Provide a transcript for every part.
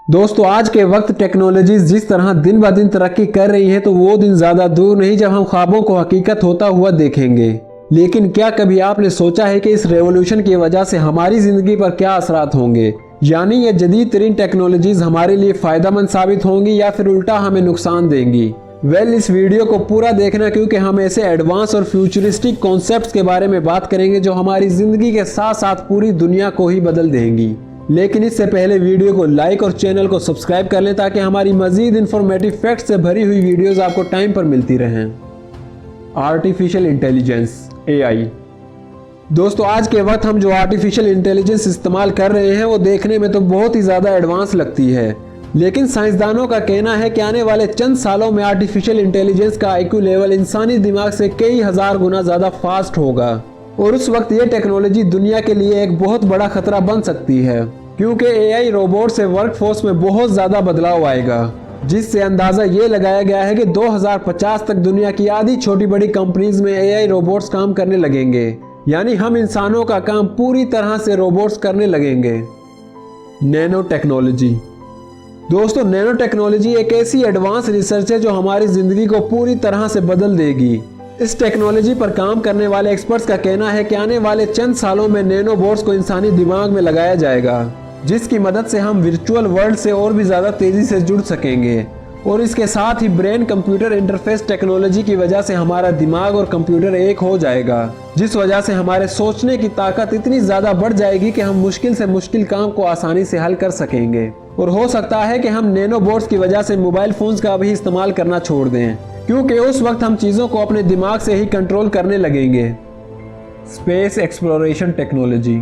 दोस्तों आज के वक्त टेक्नोलॉजीज जिस तरह दिन ब दिन तरक्की कर रही है तो वो दिन ज्यादा दूर नहीं जब हम ख्वाबों को हकीकत होता हुआ देखेंगे। लेकिन क्या कभी आपने सोचा है कि इस रेवोल्यूशन की वजह से हमारी जिंदगी पर क्या असरात होंगे, यानी ये जदीद तरीन टेक्नोलॉजीज हमारे लिए फायदेमंद साबित होंगी या फिर उल्टा हमें नुकसान देंगी। इस वीडियो को पूरा देखना क्योंकि हम ऐसे एडवांस और फ्यूचरिस्टिक कॉन्सेप्ट्स के बारे में बात करेंगे जो हमारी जिंदगी के साथ साथ पूरी दुनिया को ही बदल देंगी। लेकिन इससे पहले वीडियो को लाइक और चैनल को सब्सक्राइब कर लें ताकि हमारी मजीद इंफॉर्मेटिव फैक्ट से भरी हुई वीडियोस आपको टाइम पर मिलती रहें। Artificial intelligence AI। दोस्तों आज के वक्त हम जो आर्टिफिशियल इंटेलिजेंस इस्तेमाल कर रहे हैं वो देखने में तो बहुत ही ज़्यादा एडवांस लगती है, लेकिन साइंसदानों का कहना है कि आने वाले चंद सालों में आर्टिफिशियल इंटेलिजेंस का IQ लेवल इंसानी दिमाग से कई हजार गुना ज़्यादा फास्ट होगा और उस वक्त ये टेक्नोलॉजी दुनिया के लिए एक बहुत बड़ा खतरा बन सकती है, क्योंकि AI रोबोट से वर्कफोर्स में बहुत ज़्यादा बदलाव आएगा, जिससे अंदाज़ा ये लगाया गया है कि 2050 तक दुनिया की आधी छोटी बड़ी कंपनीज में AI रोबोट्स काम करने लगेंगे, यानी हम इंसानों का काम पूरी तरह से रोबोट्स करने लगेंगे। Nano technology. दोस्तों नैनो टेक्नोलॉजी एक ऐसी एडवांस रिसर्च है जो हमारी ज़िंदगी को पूरी तरह से बदल देगी। इस टेक्नोलॉजी पर काम करने वाले एक्सपर्ट्स का कहना है कि आने वाले चंद सालों में नैनो बोर्ड्स को इंसानी दिमाग में लगाया जाएगा, जिसकी मदद से हम वर्चुअल वर्ल्ड से और भी ज़्यादा तेज़ी से जुड़ सकेंगे। और इसके साथ ही ब्रेन कंप्यूटर इंटरफेस टेक्नोलॉजी की वजह से हमारा दिमाग और कंप्यूटर एक हो जाएगा, जिस वजह से हमारे सोचने की ताकत इतनी ज़्यादा बढ़ जाएगी कि हम मुश्किल से मुश्किल काम को आसानी से हल कर सकेंगे। और हो सकता है कि हम नैनो बोर्ड्स की वजह से मोबाइल फोन्स का भी इस्तेमाल करना छोड़ दें, क्योंकि उस वक्त हम चीज़ों को अपने दिमाग से ही कंट्रोल करने लगेंगे। Space exploration technology.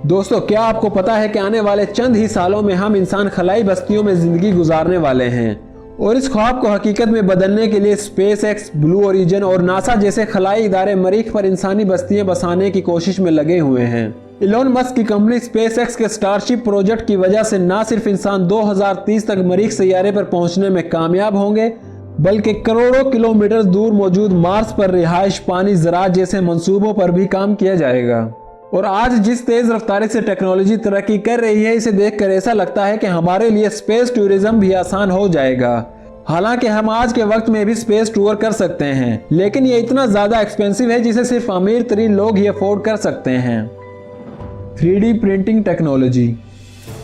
दोस्तों क्या आपको पता है कि आने वाले चंद ही सालों में हम इंसान खलाई बस्तियों में जिंदगी गुजारने वाले हैं, और इस ख्वाब को हकीकत में बदलने के लिए SpaceX, ब्लू ओरिजिन और नासा जैसे खलाई इदारे मरीख पर इंसानी बस्तियां बसाने की कोशिश में लगे हुए हैं। इलोन मस्क की कंपनी SpaceX के स्टारशिप प्रोजेक्ट की वजह से न सिर्फ इंसान 2030 तक मरीख सैयारे पर पहुंचने में कामयाब होंगे, बल्कि करोड़ों किलोमीटर दूर मौजूद मार्स पर रिहाइश, पानी, ज़राअत जैसे मंसूबों पर भी काम किया जाएगा। और आज जिस तेज रफ्तारी से टेक्नोलॉजी तरक्की कर रही है, इसे देखकर ऐसा लगता है कि हमारे लिए स्पेस टूरिज्म भी आसान हो जाएगा। हालांकि हम आज के वक्त में भी स्पेस टूर कर सकते हैं, लेकिन ये इतना ज़्यादा एक्सपेंसिव है जिसे सिर्फ अमीर तरीन लोग ही अफोर्ड कर सकते हैं। 3D printing technology.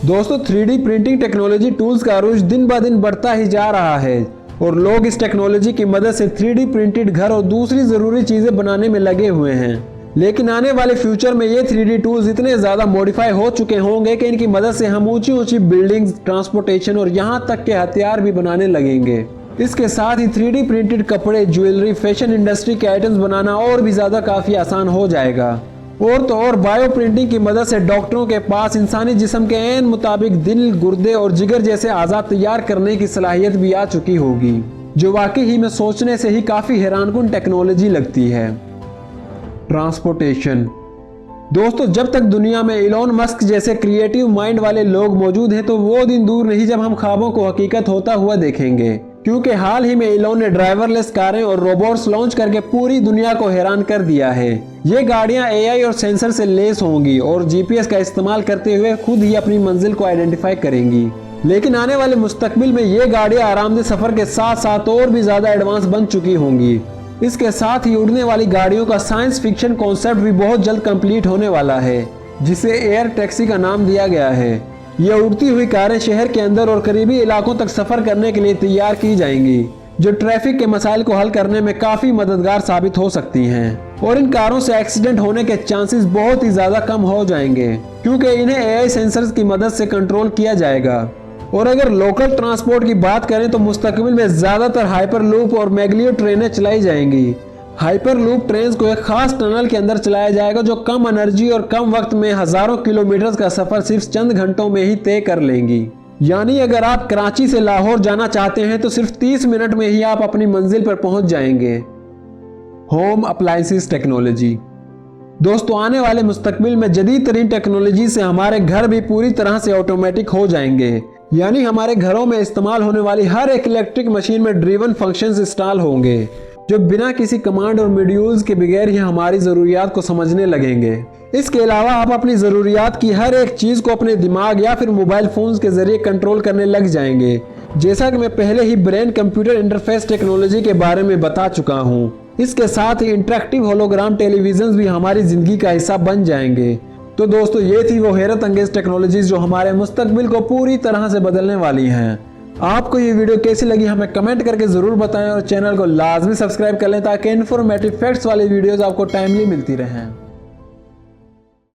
दोस्तों 3D प्रिंटिंग टेक्नोलॉजी टूल्स का अरूज दिन ब दिन बढ़ता ही जा रहा है और लोग इस टेक्नोलॉजी की मदद से 3D प्रिंटेड घर और दूसरी ज़रूरी चीज़ें बनाने में लगे हुए हैं। लेकिन आने वाले फ्यूचर में ये 3D टूल्स इतने ज़्यादा मॉडिफाई हो चुके होंगे कि इनकी मदद से हम ऊंची ऊंची बिल्डिंग्स, ट्रांसपोर्टेशन और यहाँ तक के हथियार भी बनाने लगेंगे। इसके साथ ही 3D प्रिंटेड कपड़े, ज्वेलरी, फैशन इंडस्ट्री के आइटम्स बनाना और भी ज़्यादा काफ़ी आसान हो जाएगा। और तो और बायो प्रिंटिंग की मदद से डॉक्टरों के पास इंसानी जिस्म के ऐन मुताबिक दिल, गुर्दे और जिगर जैसे आज़ाद तैयार करने की सलाहियत भी आ चुकी होगी, जो वाकई ही में सोचने से ही काफ़ी हैरानकुन टेक्नोलॉजी लगती है। ट्रांसपोर्टेशन। दोस्तों जब तक दुनिया में इलोन मस्क जैसे क्रिएटिव माइंड वाले लोग मौजूद हैं तो वो दिन दूर नहीं जब हम ख्वाबों को हकीकत होता हुआ देखेंगे, क्योंकि हाल ही में इलोन ने ड्राइवरलेस कारें और रोबोट्स लॉन्च करके पूरी दुनिया को हैरान कर दिया है। ये गाड़ियां AI और सेंसर से लेस होंगी और GPS का इस्तेमाल करते हुए खुद ही अपनी मंजिल को आइडेंटिफाई करेंगी। लेकिन आने वाले मुस्तकबिल में ये गाड़ियां आरामदेह सफर के साथ साथ और भी ज्यादा एडवांस बन चुकी होंगी। इसके साथ ही उड़ने वाली गाड़ियों का साइंस फिक्शन कॉन्सेप्ट भी बहुत जल्द कंप्लीट होने वाला है, जिसे एयर टैक्सी का नाम दिया गया है। ये उड़ती हुई कारें शहर के अंदर और करीबी इलाकों तक सफर करने के लिए तैयार की जाएंगी, जो ट्रैफिक के मसाइल को हल करने में काफी मददगार साबित हो सकती हैं। और इन कारों से एक्सीडेंट होने के चांसेस बहुत ही ज्यादा कम हो जाएंगे, क्योंकि इन्हें AI सेंसर्स की मदद से कंट्रोल किया जाएगा। और अगर लोकल ट्रांसपोर्ट की बात करें तो मुस्तकबिल में ज़्यादातर हाइपर लूप और मैग्लियो ट्रेनें चलाई जाएंगी। हाइपर लूप ट्रेन को एक खास टनल के अंदर चलाया जाएगा, जो कम एनर्जी और कम वक्त में हज़ारों किलोमीटर का सफ़र सिर्फ चंद घंटों में ही तय कर लेंगी। यानी अगर आप कराची से लाहौर जाना चाहते हैं तो सिर्फ 30 मिनट में ही आप अपनी मंजिल पर पहुंच जाएंगे। Home appliances technology. दोस्तों आने वाले मुस्तकबिल में जदीद तरीन टेक्नोलॉजी से हमारे घर भी पूरी तरह से ऑटोमेटिक हो जाएंगे, यानी हमारे घरों में इस्तेमाल होने वाली हर एक इलेक्ट्रिक मशीन में ड्रिवन फंक्शंस इंस्टॉल होंगे, जो बिना किसी कमांड और मॉड्यूल्स के बगैर ही हमारी ज़रूरियात को समझने लगेंगे। इसके अलावा आप अपनी ज़रूरियात की हर एक चीज़ को अपने दिमाग या फिर मोबाइल फोन्स के जरिए कंट्रोल करने लग जाएंगे। जैसा कि मैं पहले ही ब्रेन कंप्यूटर इंटरफेस टेक्नोलॉजी के बारे में बता चुका हूँ। इसके साथ ही इंटरेक्टिव होलोग्राम टेलीविजन भी हमारी जिंदगी का हिस्सा बन जाएंगे। तो दोस्तों, ये थी वो हैरत अंगेज टेक्नोलॉजीज जो हमारे मुस्तकबिल को पूरी तरह से बदलने वाली हैं। आपको ये वीडियो कैसी लगी हमें कमेंट करके जरूर बताएं और चैनल को लाजमी सब्सक्राइब कर लें ताकि इन्फॉर्मेटिव फैक्ट्स वाली वीडियोस आपको टाइमली मिलती रहें।